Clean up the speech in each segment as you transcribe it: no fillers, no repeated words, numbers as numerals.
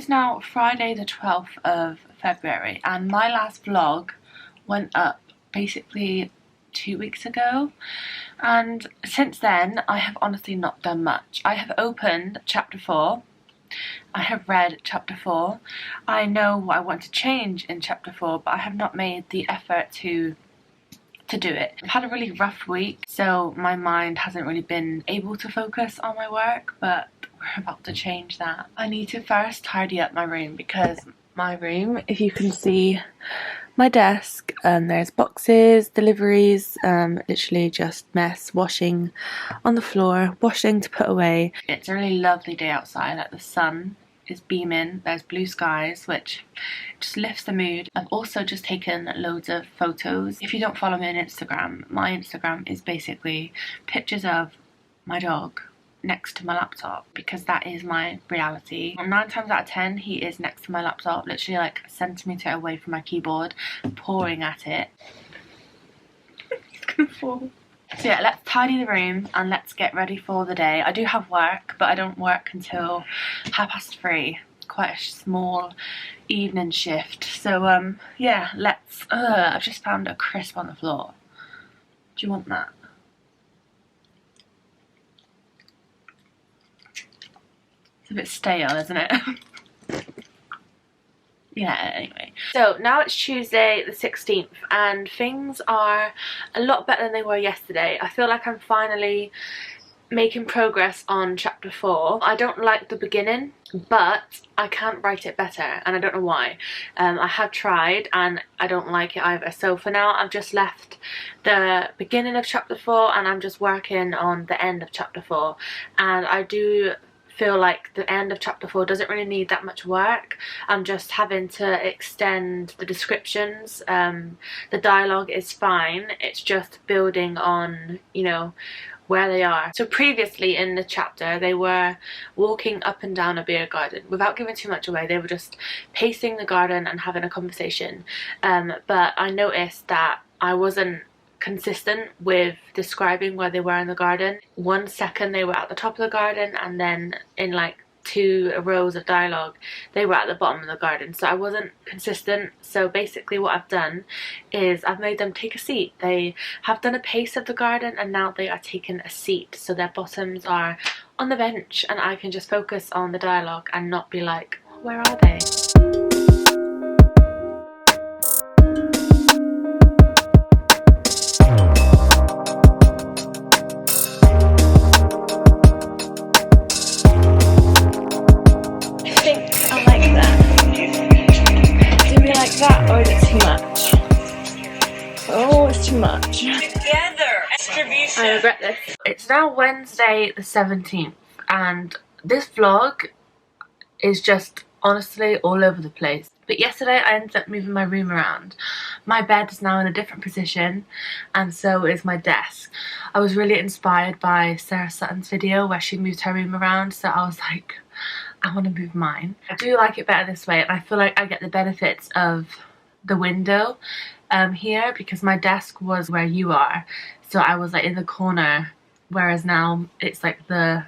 is now Friday the 12th of February and my last vlog went up basically 2 weeks ago, and since then I have honestly not done much. I have opened chapter 4. I have read chapter 4. I know what I want to change in chapter 4, but I have not made the effort to do it. I've had a really rough week, so my mind hasn't really been able to focus on my work, but we're about to change that. I need to first tidy up my room, because my room, if you can see my desk, there's boxes, deliveries, literally just mess, washing on the floor, washing to put away. It's a really lovely day outside, like the sun is beaming, there's blue skies, which just lifts the mood. I've also just taken loads of photos. If you don't follow me on Instagram, my Instagram is basically pictures of my dog next to my laptop, because that is my reality. 9 times out of 10 he is next to my laptop, literally like a centimetre away from my keyboard, pawing at it. He's gonna fall. So yeah, let's tidy the room and let's get ready for the day. I do have work, but I don't work until 3:30. Quite a small evening shift. So yeah, let's I've just found a crisp on the floor. Do you want that? It's a bit stale, isn't it? Yeah, anyway. So now it's Tuesday the 16th and things are a lot better than they were yesterday. I feel like I'm finally making progress on chapter 4. I don't like the beginning, but I can't write it better, and I don't know why. I have tried and I don't like it either. So for now I've just left the beginning of chapter 4 and I'm just working on the end of chapter 4, and I do feel like the end of chapter 4 doesn't really need that much work. I'm just having to extend the descriptions. The dialogue is fine, it's just building on, you know, where they are. So previously in the chapter they were walking up and down a beer garden. Without giving too much away, they were just pacing the garden and having a conversation, but I noticed that I wasn't consistent with describing where they were in the garden. 1 second they were at the top of the garden, and then in like 2 rows of dialogue they were at the bottom of the garden, so I wasn't consistent. So basically what I've done is I've made them take a seat. They have done a pace of the garden and now they are taking a seat, so their bottoms are on the bench and I can just focus on the dialogue and not be like, where are they? That, or is it too much? Oh, it's too much. Together, distribution. I regret this. It's now Wednesday the 17th and this vlog is just honestly all over the place. But yesterday I ended up moving my room around. My bed is now in a different position and so is my desk. I was really inspired by Sarah Sutton's video where she moved her room around, so I was like, I want to move mine. I do like it better this way, and I feel like I get the benefits of the window here, because my desk was where you are, so I was like in the corner, whereas now it's like the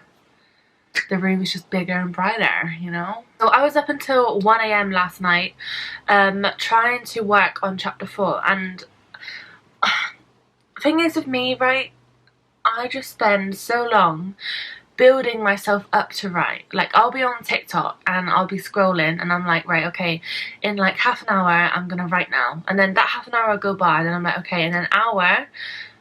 room is just bigger and brighter, you know? So I was up until 1 AM last night trying to work on chapter 4, and the thing is with me, right, I just spend so long building myself up to write. Like I'll be on TikTok and I'll be scrolling and I'm like, right, okay, in like half an hour I'm gonna write now, and then that half an hour will go by and then I'm like, okay, in an hour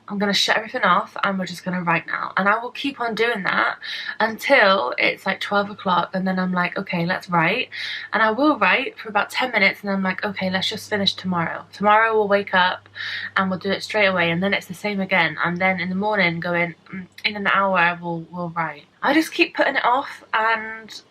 I'm gonna shut everything off and we're just gonna write now. And I will keep on doing that until it's like 12 o'clock and then I'm like, okay, let's write. And I will write for about 10 minutes and I'm like, okay, let's just finish tomorrow. Tomorrow we'll wake up and we'll do it straight away, and then it's the same again. And then in the morning going, in an hour we'll write. I just keep putting it off, and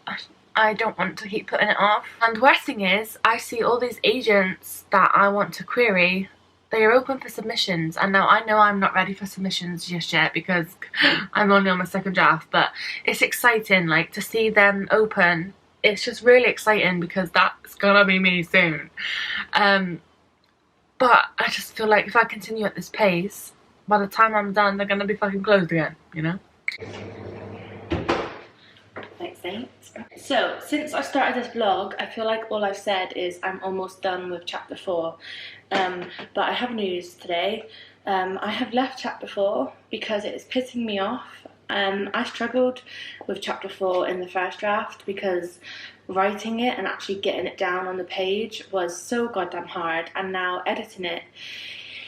I don't want to keep putting it off. And the worst thing is, I see all these agents that I want to query, they are open for submissions, and now I know I'm not ready for submissions just yet because I'm only on my 2nd draft, but it's exciting, like, to see them open. It's just really exciting because that's gonna be me soon. But I just feel like if I continue at this pace, by the time I'm done they're gonna be fucking closed again, you know? Thanks. Thanks. So, since I started this vlog, I feel like all I've said is I'm almost done with chapter 4. But I have news today. I have left chapter 4 because it is pissing me off. I struggled with chapter 4 in the first draft because writing it and actually getting it down on the page was so goddamn hard, and now editing it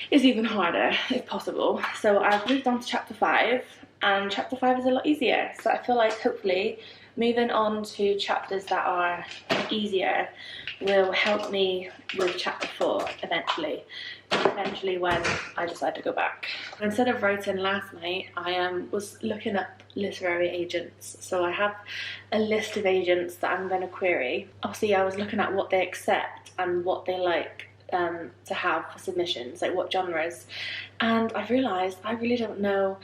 is even harder, if possible. So I've moved on to chapter 5, and chapter 5 is a lot easier. So I feel like hopefully moving on to chapters that are easier will help me with chapter 4 eventually when I decide to go back. Instead of writing last night, I was looking up literary agents. So I have a list of agents that I'm going to query. Obviously I was looking at what they accept and what they like to have for submissions, like what genres, and I've realised I really don't know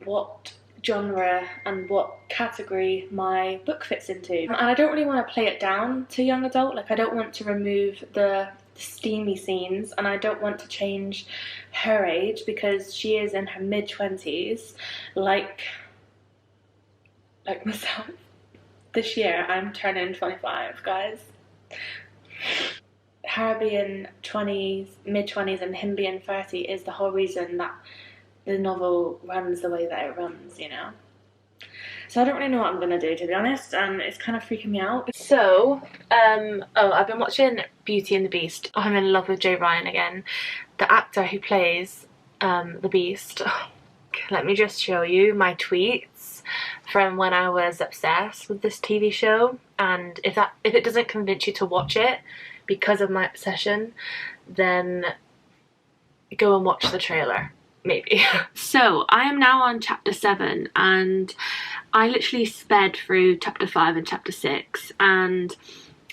what genre and what category my book fits into, and I don't really want to play it down to young adult. Like, I don't want to remove the steamy scenes, and I don't want to change her age because she is in her mid-20s, like myself. This year I'm turning 25, guys. Her being 20s, mid-20s, and him being 30 is the whole reason that the novel runs the way that it runs, you know? So I don't really know what I'm gonna do, to be honest, and it's kind of freaking me out. So, I've been watching Beauty and the Beast. I'm in love with Jay Ryan again. The actor who plays the Beast, let me just show you my tweets from when I was obsessed with this TV show, and if it doesn't convince you to watch it because of my obsession, then go and watch the trailer. Maybe. So I am now on chapter 7, and I literally sped through chapter 5 and chapter 6, and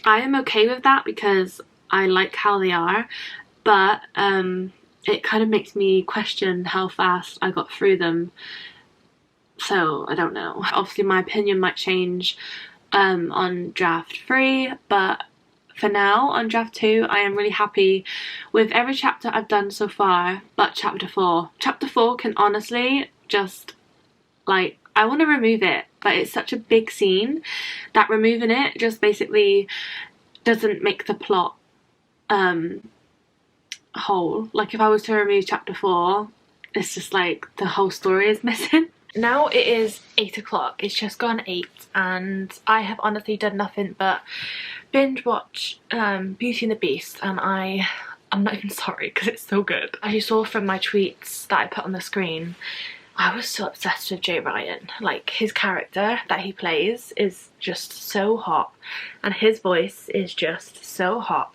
I am okay with that because I like how they are, but it kind of makes me question how fast I got through them. So I don't know. Obviously my opinion might change on draft 3, but for now, on draft 2, I am really happy with every chapter I've done so far, but chapter 4. Chapter 4 can honestly just, like, I want to remove it, but it's such a big scene that removing it just basically doesn't make the plot whole. Like, if I was to remove chapter 4, it's just like the whole story is missing. Now it is 8 o'clock, it's just gone 8, and I have honestly done nothing but binge watch Beauty and the Beast, and I'm not even sorry because it's so good. As you saw from my tweets that I put on the screen, I was so obsessed with Jay Ryan. Like, his character that he plays is just so hot, and his voice is just so hot,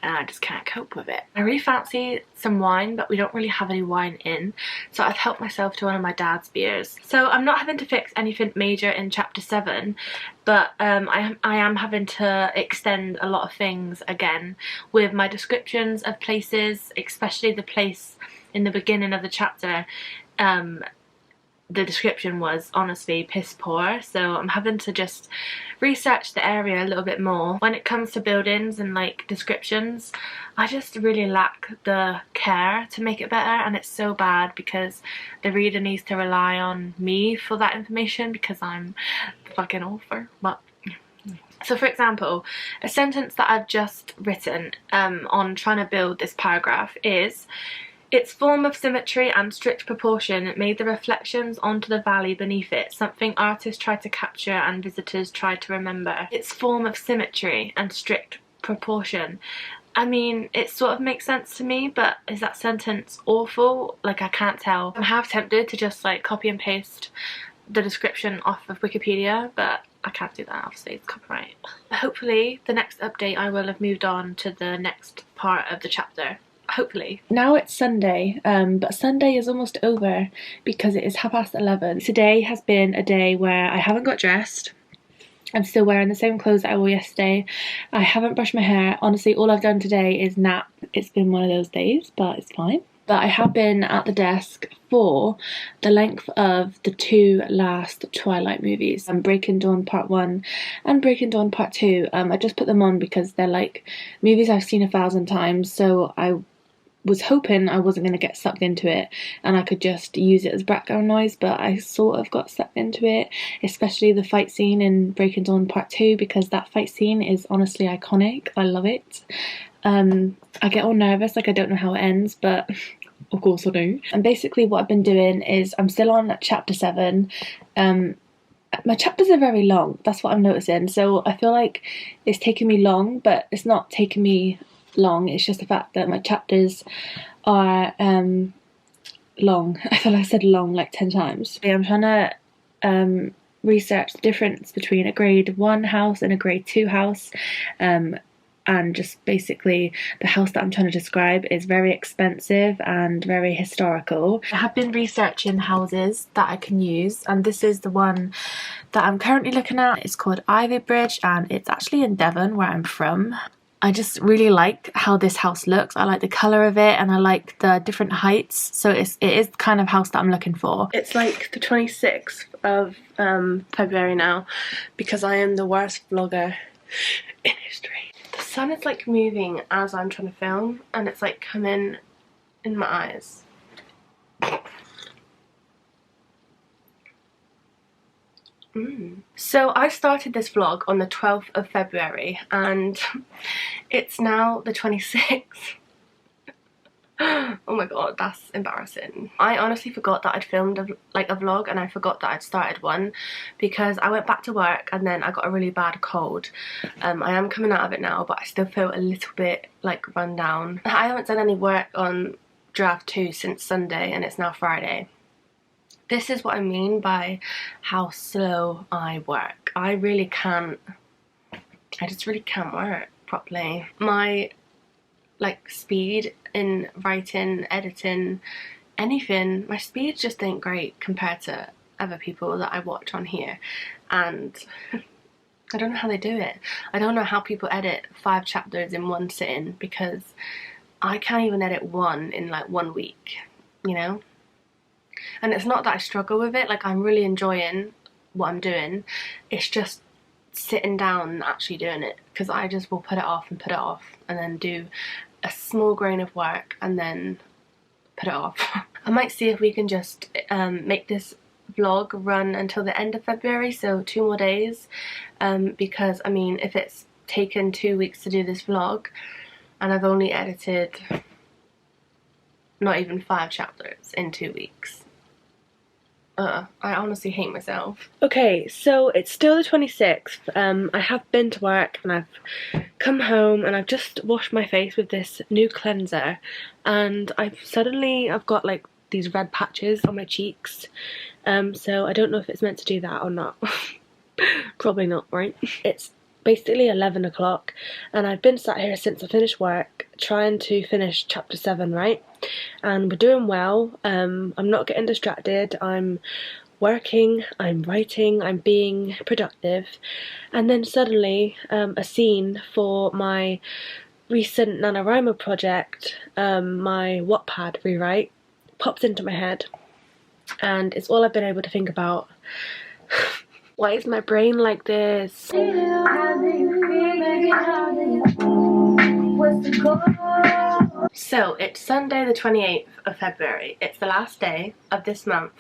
and I just can't cope with it. I really fancy some wine, but we don't really have any wine in, so I've helped myself to one of my dad's beers. So I'm not having to fix anything major in chapter 7, but I am having to extend a lot of things again with my descriptions of places, especially the place in the beginning of the chapter. The description was honestly piss poor, so I'm having to just research the area a little bit more. When it comes to buildings and like descriptions, I just really lack the care to make it better, and it's so bad because the reader needs to rely on me for that information because I'm the fucking author. But so, for example, a sentence that I've just written on trying to build this paragraph is: its form of symmetry and strict proportion made the reflections onto the valley beneath it something artists tried to capture and visitors tried to remember. Its form of symmetry and strict proportion. I mean, it sort of makes sense to me, but is that sentence awful? Like, I can't tell. I'm half tempted to just like copy and paste the description off of Wikipedia, but I can't do that, obviously, it's copyright. Hopefully, the next update I will have moved on to the next part of the chapter. Hopefully. Now it's Sunday, but Sunday is almost over because it is 11:30. Today has been a day where I haven't got dressed. I'm still wearing the same clothes that I wore yesterday. I haven't brushed my hair. Honestly, all I've done today is nap. It's been one of those days, but it's fine. But I have been at the desk for the length of the 2 last Twilight movies. Breaking Dawn Part 1 and Breaking Dawn Part 2. I just put them on because they're like movies I've seen 1,000 times, so I was hoping I wasn't going to get sucked into it and I could just use it as background noise, but I sort of got sucked into it, especially the fight scene in Breaking Dawn Part 2, because that fight scene is honestly iconic. I love it. I get all nervous, like I don't know how it ends, but of course I do. And basically what I've been doing is I'm still on chapter 7. My chapters are very long, that's what I'm noticing, so I feel like it's taking me long, but it's not taking me long, it's just the fact that my chapters are long. I feel like I said long like 10 times. I'm trying to research the difference between a grade 1 house and a grade 2 house, and just basically the house that I'm trying to describe is very expensive and very historical. I have been researching houses that I can use, and this is the one that I'm currently looking at. It's called Ivy Bridge and it's actually in Devon, where I'm from. I just really like how this house looks. I like the colour of it and I like the different heights, so it is the kind of house that I'm looking for. It's like the 26th of February now, because I am the worst vlogger in history. The sun is like moving as I'm trying to film and it's like coming in my eyes. So I started this vlog on the 12th of February and it's now the 26th. Oh my god, that's embarrassing. I honestly forgot that I'd filmed a vlog, and I forgot that I'd started one because I went back to work and then I got a really bad cold. I am coming out of it now, but I still feel a little bit like run down. I haven't done any work on draft 2 since Sunday and it's now Friday. This is what I mean by how slow I work. I just really can't work properly. My speed in writing, editing, anything, my speed just ain't great compared to other people that I watch on here, and I don't know how they do it. I don't know how people edit 5 chapters in one sitting, because I can't even edit one in like 1 week, you know? And it's not that I struggle with it, like I'm really enjoying what I'm doing, it's just sitting down and actually doing it, because I just will put it off and put it off and then do a small grain of work and then put it off. I might see if we can just make this vlog run until the end of February, so 2 more days, because I mean if it's taken 2 weeks to do this vlog and I've only edited not even 5 chapters in 2 weeks. I honestly hate myself. Okay, so it's still the 26th. I have been to work and I've come home and I've just washed my face with this new cleanser, and I've got like these red patches on my cheeks. So I don't know if it's meant to do that or not. Probably not, right? It's basically 11 o'clock and I've been sat here since I finished work trying to finish chapter 7, right? And we're doing well. I'm not getting distracted, I'm working, I'm writing, I'm being productive, and then suddenly a scene for my recent NaNoWriMo project, my Wattpad rewrite, pops into my head and it's all I've been able to think about. Why is my brain like this? So it's Sunday the 28th of February. It's the last day of this month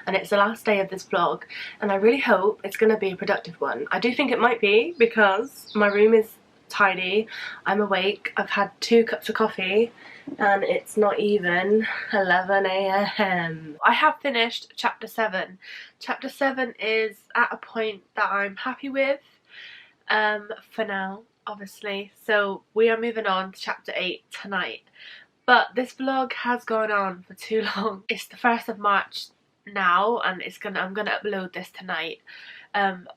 and it's the last day of this vlog, and I really hope it's going to be a productive one. I do think it might be because my room is tidy, I'm awake, I've had 2 cups of coffee and it's not even 11 AM. I have finished chapter 7. Chapter 7 is at a point that I'm happy with for now, obviously, so we are moving on to chapter 8 tonight. But this vlog has gone on for too long. It's the 1st of March now and I'm gonna upload this tonight, and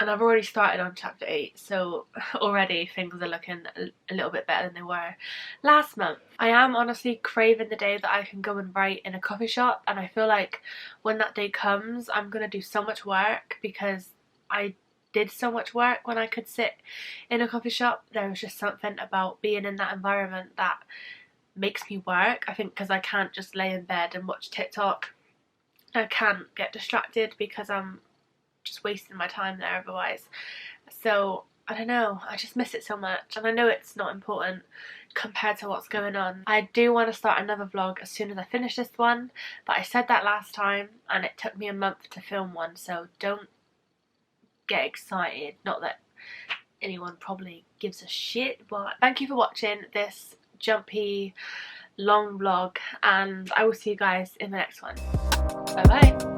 I've already started on chapter 8, so already things are looking a little bit better than they were last month. I am honestly craving the day that I can go and write in a coffee shop, and I feel like when that day comes I'm gonna do so much work, because I did so much work when I could sit in a coffee shop. There was just something about being in that environment that makes me work, I think, because I can't just lay in bed and watch TikTok. I can't get distracted because I'm just wasting my time there otherwise. So I don't know, I just miss it so much, and I know it's not important compared to what's going on. I do want to start another vlog as soon as I finish this one, but I said that last time and it took me a month to film one, so don't get excited. Not that anyone probably gives a shit, but thank you for watching this jumpy long vlog, and I will see you guys in the next one. Bye bye.